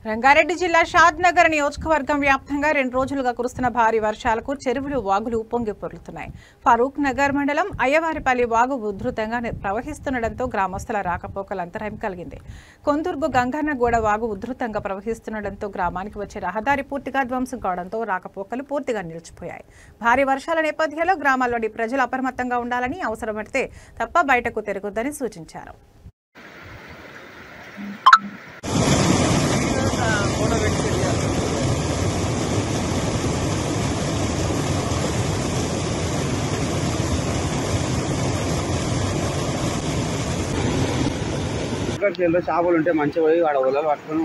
రంగారెడ్డి జిల్లా షాద్ నగర్ నియోజకవర్గం వ్యాప్తంగా 2 రోజులుగా కురుస్తున్న భారీ వర్షాలకు చెరువులు వాగులు ఉప్పొంగి పొర్లుతున్నాయి. ఫరూక్ నగర్ మండలం అయ్యవారిపల్లి వాగు ఉధృతంగా ప్రవహిస్తుండటంతో గ్రామస్తుల రాకపోకల అంతరాయం కలిగింది. కొందుర్గు గంగన్నగూడ వాగు ఉధృతంగా ప్రవహిస్తుండటంతో గ్రామానికి వచ్చే రహదారి పూర్తిగా ధ్వంసం కావడంతో రాకపోకలు పూర్తిగా నిలిచిపోయాయి. భారీ వర్షాల నేపథ్యంలో గ్రామాల్లోని ప్రజలు అప్రమత్తంగా ఉండాలని, అవసరపడితే తప్ప బయటకు తిరగొద్దని సూచించారు. చేపలు ఉంటే మంచిగా పోయి ఆడ ఒలలు పట్టుకొని